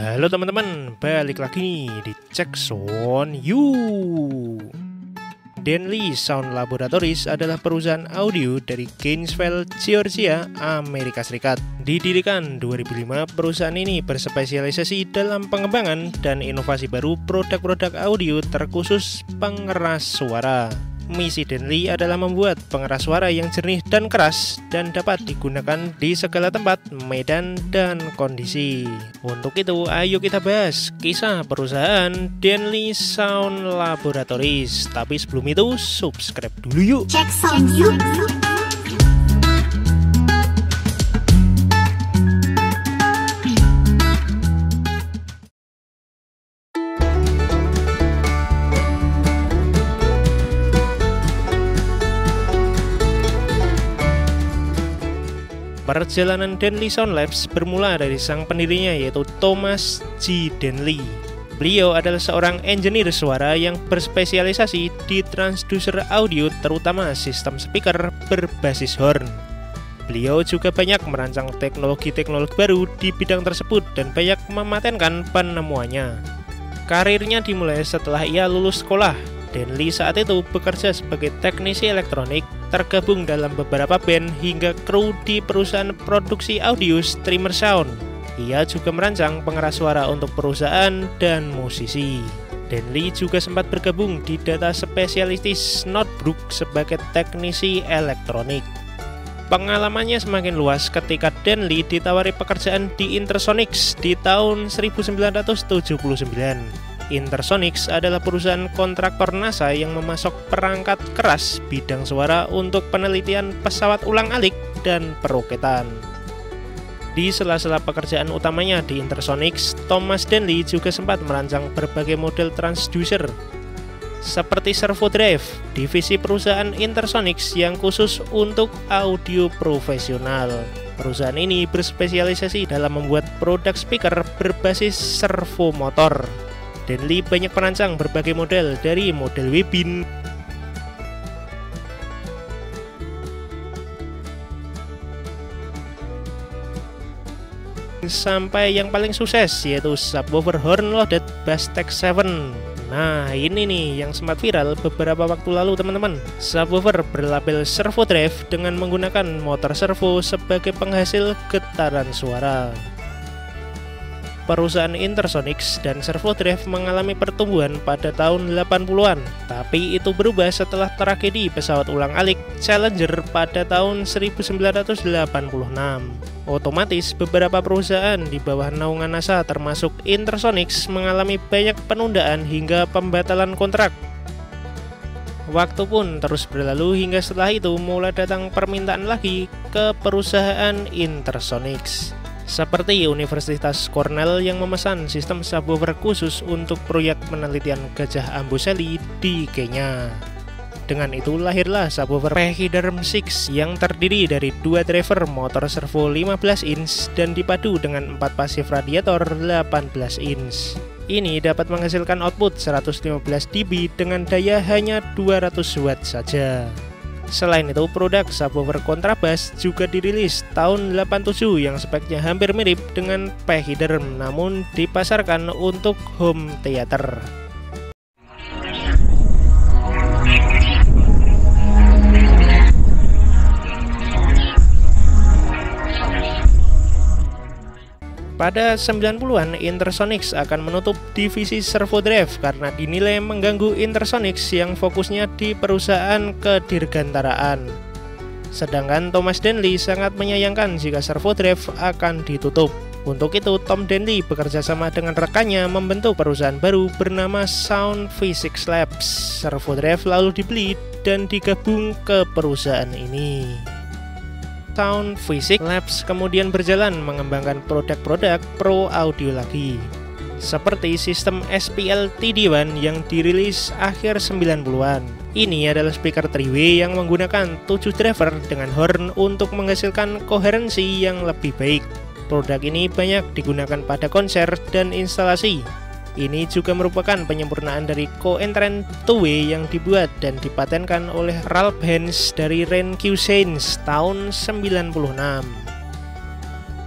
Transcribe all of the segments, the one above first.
Halo teman-teman, balik lagi nih di Jackson You. Denley Sound Laboratories adalah perusahaan audio dari Gainesville, Georgia, Amerika Serikat. Didirikan 2005, perusahaan ini berspesialisasi dalam pengembangan dan inovasi baru produk-produk audio terkhusus pengeras suara. Misi Denley adalah membuat pengeras suara yang jernih dan keras dan dapat digunakan di segala tempat, medan, dan kondisi. Untuk itu, ayo kita bahas kisah perusahaan Denley Sound Laboratories. Tapi sebelum itu, subscribe dulu yuk. Jackson You. Perjalanan Denley Sound Labs bermula dari sang pendirinya, yaitu Thomas G. Denley. Beliau adalah seorang engineer suara yang berspesialisasi di transducer audio, terutama sistem speaker berbasis horn. Beliau juga banyak merancang teknologi-teknologi baru di bidang tersebut dan banyak mematenkan penemuannya. Karirnya dimulai setelah ia lulus sekolah. Denley saat itu bekerja sebagai teknisi elektronik, tergabung dalam beberapa band hingga kru di perusahaan produksi audio Streamer Sound. Ia juga merancang pengeras suara untuk perusahaan dan musisi. Denley juga sempat bergabung di data spesialistis Northbrook sebagai teknisi elektronik. Pengalamannya semakin luas ketika Denley ditawari pekerjaan di Intersonics di tahun 1979. Intersonics adalah perusahaan kontraktor NASA yang memasok perangkat keras bidang suara untuk penelitian pesawat ulang-alik dan peroketan. Di sela-sela pekerjaan utamanya di Intersonics, Thomas Denley juga sempat merancang berbagai model transducer seperti Servo Drive, divisi perusahaan Intersonics yang khusus untuk audio profesional. Perusahaan ini berspesialisasi dalam membuat produk speaker berbasis servo motor. Denley banyak merancang berbagai model, dari model Webin sampai yang paling sukses, yaitu subwoofer horn loaded Bastek 7. Nah, ini nih yang sempat viral beberapa waktu lalu teman-teman. Subwoofer berlabel Servo Drive dengan menggunakan motor servo sebagai penghasil getaran suara. Perusahaan Intersonics dan Servo Drive mengalami pertumbuhan pada tahun 80-an, tapi itu berubah setelah tragedi pesawat ulang-alik Challenger pada tahun 1986. Otomatis beberapa perusahaan di bawah naungan NASA termasuk Intersonics mengalami banyak penundaan hingga pembatalan kontrak. Waktu pun terus berlalu hingga setelah itu mulai datang permintaan lagi ke perusahaan Intersonics. Seperti Universitas Cornell yang memesan sistem subwoofer khusus untuk proyek penelitian gajah Amboseli di Kenya. Dengan itu lahirlah subwoofer Pachyderm 6 yang terdiri dari 2 driver motor servo 15 inch dan dipadu dengan 4 pasif radiator 18 inch. Ini dapat menghasilkan output 115 dB dengan daya hanya 200 watt saja. Selain itu, produk subwoofer kontrabas juga dirilis tahun 87 yang speknya hampir mirip dengan Pachyderm namun dipasarkan untuk home theater. Pada 90-an, Intersonics akan menutup divisi Servo Drive karena dinilai mengganggu Intersonics yang fokusnya di perusahaan kedirgantaraan. Sedangkan Thomas Denley sangat menyayangkan jika Servo Drive akan ditutup. Untuk itu, Tom Denley bekerja sama dengan rekannya membentuk perusahaan baru bernama Sound Physics Labs. Servo Drive lalu dibeli dan digabung ke perusahaan ini. Sound Physics Labs kemudian berjalan mengembangkan produk-produk pro audio lagi, seperti sistem SPL TD1 yang dirilis akhir 90-an. Ini adalah speaker 3-way yang menggunakan 7 driver dengan horn untuk menghasilkan koherensi yang lebih baik. Produk ini banyak digunakan pada konser dan instalasi. Ini juga merupakan penyempurnaan dari Co-Entrant 2-way yang dibuat dan dipatenkan oleh Ralph Hens dari Ren Q Sainz tahun 96.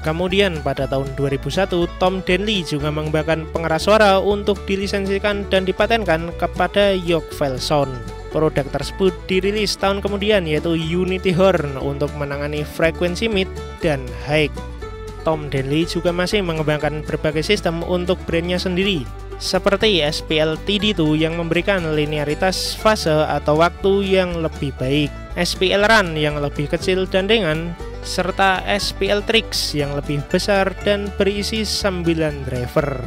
Kemudian pada tahun 2001, Tom Denley juga mengembangkan pengeras suara untuk dilisensikan dan dipatenkan kepada Yorkville Sound. Produk tersebut dirilis tahun kemudian, yaitu Unity Horn untuk menangani frekuensi mid dan high. Tom Denley juga masih mengembangkan berbagai sistem untuk brandnya sendiri, seperti SPL TD2 yang memberikan linearitas fase atau waktu yang lebih baik, SPL Run yang lebih kecil dan ringan, serta SPL Trix yang lebih besar dan berisi 9 driver.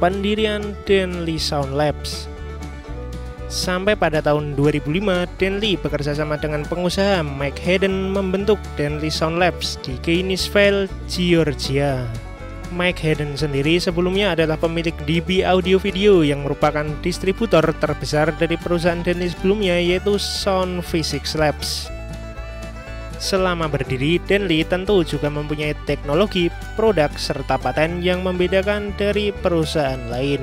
Pendirian Denley Sound Labs. Sampai pada tahun 2005, Denley bekerja sama dengan pengusaha Mike Hayden membentuk Denley Sound Labs di Gainesville, Georgia. Mike Hayden sendiri sebelumnya adalah pemilik DB Audio Video yang merupakan distributor terbesar dari perusahaan Denley sebelumnya, yaitu Sound Physics Labs. Selama berdiri, Denley tentu juga mempunyai teknologi, produk, serta paten yang membedakan dari perusahaan lain.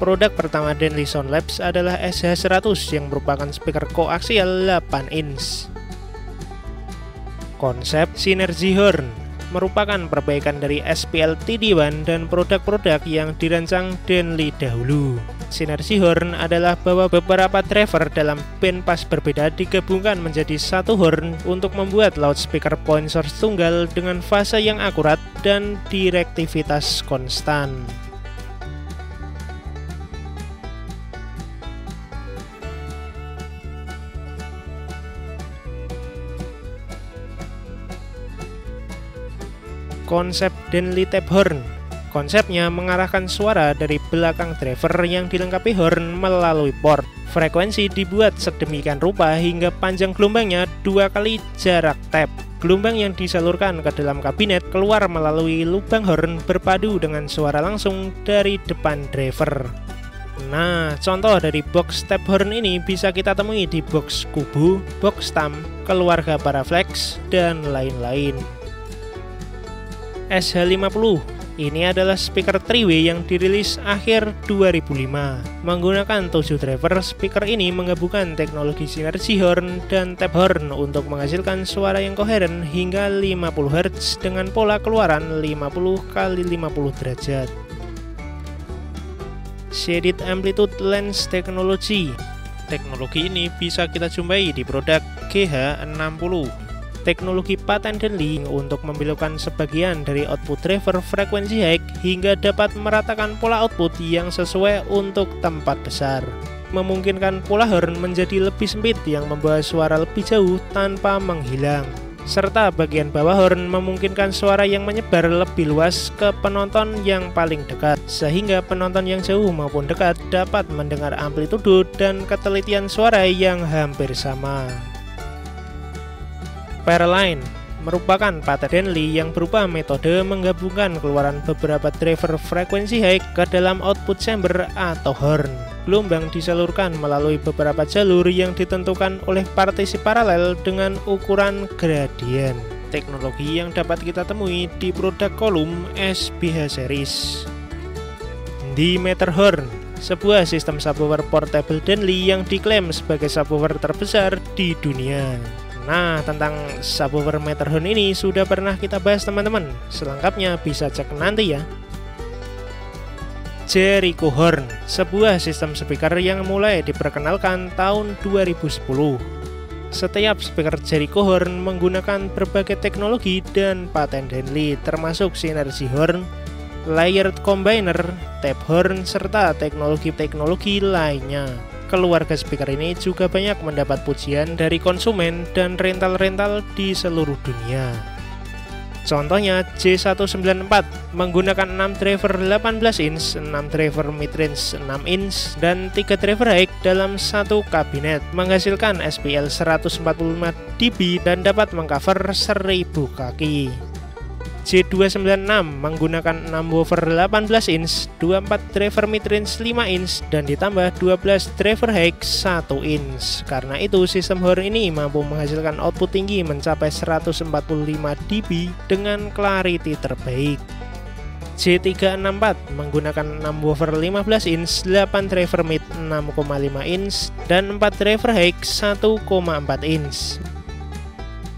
Produk pertama Denley Sound Labs adalah SH100 yang merupakan speaker koaksial 8 inch. Konsep Synergy Horn merupakan perbaikan dari SPL TD1 dan produk-produk yang dirancang Denley dahulu. Synergy Horn adalah bahwa beberapa driver dalam band pass berbeda digabungkan menjadi satu horn untuk membuat loudspeaker point source tunggal dengan fase yang akurat dan direktivitas konstan. Konsep Denley Tap Horn. Konsepnya mengarahkan suara dari belakang driver yang dilengkapi horn melalui port. Frekuensi dibuat sedemikian rupa hingga panjang gelombangnya 2 kali jarak tap. Gelombang yang disalurkan ke dalam kabinet keluar melalui lubang horn berpadu dengan suara langsung dari depan driver. Nah, contoh dari box tap horn ini bisa kita temui di box Kubu, box Tam, keluarga Paraflex, dan lain-lain. SH50. Ini adalah speaker 3-way yang dirilis akhir 2005. Menggunakan 7 driver, speaker ini menggabungkan teknologi Synergy Horn dan Tap Horn untuk menghasilkan suara yang koheren hingga 50 Hz dengan pola keluaran 50 x 50 derajat. Shaded Amplitude Lens Technology. Teknologi ini bisa kita jumpai di produk GH60. Teknologi paten Denley untuk membelokkan sebagian dari output driver frekuensi high hingga dapat meratakan pola output yang sesuai untuk tempat besar. Memungkinkan pola horn menjadi lebih sempit yang membawa suara lebih jauh tanpa menghilang. Serta bagian bawah horn memungkinkan suara yang menyebar lebih luas ke penonton yang paling dekat, sehingga penonton yang jauh maupun dekat dapat mendengar amplitudo dan ketelitian suara yang hampir sama. Paraline merupakan paten Denley yang berupa metode menggabungkan keluaran beberapa driver frekuensi high ke dalam output chamber atau horn. Gelombang disalurkan melalui beberapa jalur yang ditentukan oleh partisi paralel dengan ukuran gradien. Teknologi yang dapat kita temui di produk kolom SBH series. Dimeter Horn, sebuah sistem subwoofer portable Denley yang diklaim sebagai subwoofer terbesar di dunia. Nah, tentang subwoofer Matterhorn ini sudah pernah kita bahas teman-teman. Selengkapnya bisa cek nanti ya. Jericho Horn, sebuah sistem speaker yang mulai diperkenalkan tahun 2010. Setiap speaker Jericho Horn menggunakan berbagai teknologi dan paten Denley, termasuk Synergy Horn, Layered Combiner, Tap Horn, serta teknologi-teknologi lainnya. Keluarga speaker ini juga banyak mendapat pujian dari konsumen dan rental-rental di seluruh dunia. Contohnya J194 menggunakan 6 driver 18 inch, 6 driver midrange 6 inch, dan 3 driver high dalam satu kabinet, menghasilkan SPL 145 dB dan dapat mengcover 1000 kaki. J296 menggunakan 6 woofer 18 inch, 24 driver midrange 5 inch, dan ditambah 12 driver high 1 inch. Karena itu sistem horn ini mampu menghasilkan output tinggi mencapai 145 dB dengan clarity terbaik. J364 menggunakan 6 woofer 15 inch, 8 driver mid 6,5 inch, dan 4 driver high 1,4 inch.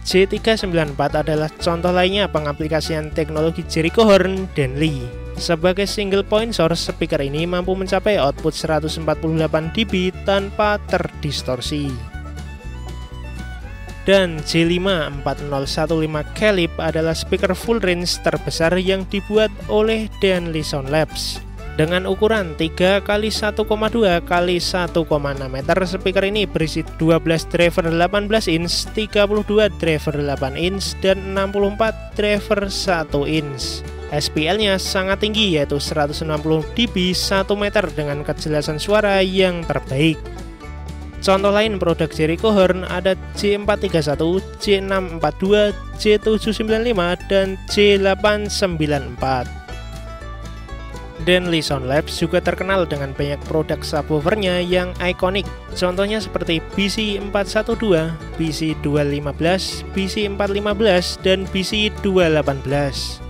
J394 adalah contoh lainnya pengaplikasian teknologi Jericho Horn Denley. Sebagai single point source, speaker ini mampu mencapai output 148 dB tanpa terdistorsi. Dan J54015 Calip adalah speaker full range terbesar yang dibuat oleh Denley Sound Labs. Dengan ukuran 3 x 1,2 x 1,6 meter, speaker ini berisi 12 driver 18 inch, 32 driver 8 inch, dan 64 driver 1 inch. SPL-nya sangat tinggi, yaitu 160 dB 1 meter dengan kejelasan suara yang terbaik. Contoh lain produk Jericho Horn ada J431, J642, J795, dan J894. Denley Sound Labs juga terkenal dengan banyak produk subwoofernya yang ikonik. Contohnya seperti BC412, BC215, BC415, dan BC218.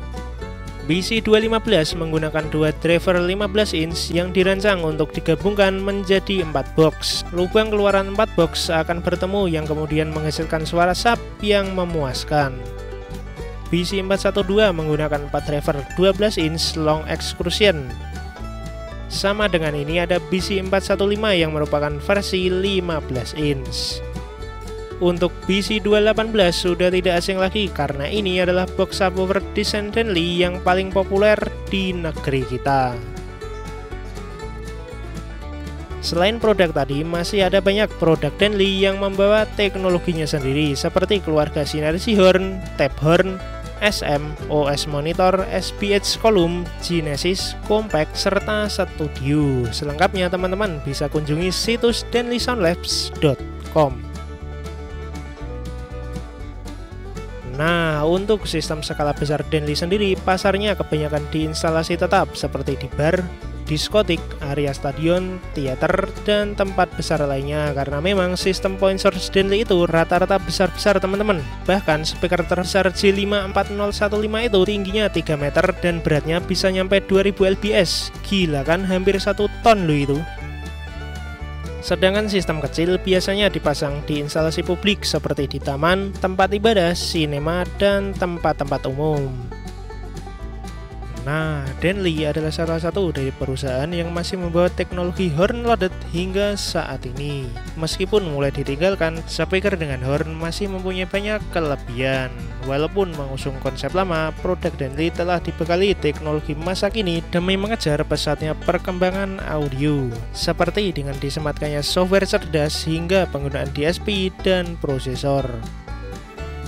BC215 menggunakan dua driver 15 inch yang dirancang untuk digabungkan menjadi 4 box. Lubang keluaran 4 box akan bertemu yang kemudian menghasilkan suara sub yang memuaskan. BC412 menggunakan 4 driver 12 inch long excursion. Sama dengan ini ada BC415 yang merupakan versi 15 inch. Untuk BC218 sudah tidak asing lagi karena ini adalah box subwoofer desain Denley yang paling populer di negeri kita. Selain produk tadi, masih ada banyak produk Denley yang membawa teknologinya sendiri seperti keluarga Synergy Horn, Tab Horn, SM, OS Monitor, SPH Column, Genesis, Compact, serta Studio. Selengkapnya teman-teman bisa kunjungi situs denleysoundlabs.com. Nah, untuk sistem skala besar Denley sendiri, pasarnya kebanyakan di instalasi tetap seperti di bar, diskotik, area stadion, teater, dan tempat besar lainnya, karena memang sistem point source Denley itu rata-rata besar-besar teman-teman. Bahkan speaker terbesar J54015 itu tingginya 3 meter dan beratnya bisa nyampe 2000 lbs. Gila kan, hampir 1 ton loh itu. Sedangkan sistem kecil biasanya dipasang di instalasi publik seperti di taman, tempat ibadah, sinema, dan tempat-tempat umum. Nah, Denley adalah salah satu dari perusahaan yang masih membawa teknologi horn loaded hingga saat ini. Meskipun mulai ditinggalkan, speaker dengan horn masih mempunyai banyak kelebihan. Walaupun mengusung konsep lama, produk Denley telah dibekali teknologi masa kini demi mengejar pesatnya perkembangan audio, seperti dengan disematkannya software cerdas hingga penggunaan DSP dan prosesor.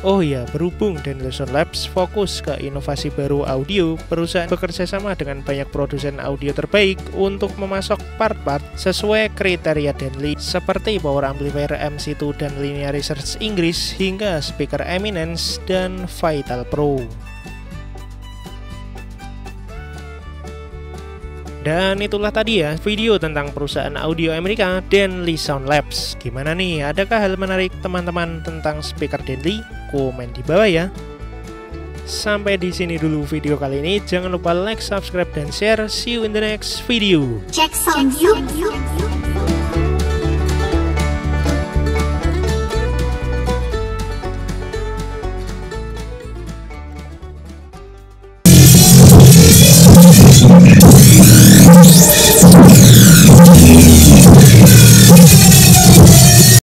Oh ya, berhubung Denley Sound Labs fokus ke inovasi baru audio, perusahaan bekerja sama dengan banyak produsen audio terbaik untuk memasok part-part sesuai kriteria Denley, seperti power amplifier MC2 dan Linear Research Inggris hingga speaker Eminence dan Vital Pro. Dan itulah tadi ya video tentang perusahaan audio Amerika Denley Sound Labs. Gimana nih? Adakah hal menarik teman-teman tentang speaker Denley? Komen di bawah ya. Sampai di sini dulu video kali ini. Jangan lupa like, subscribe, dan share. See you in the next video. Check sound you.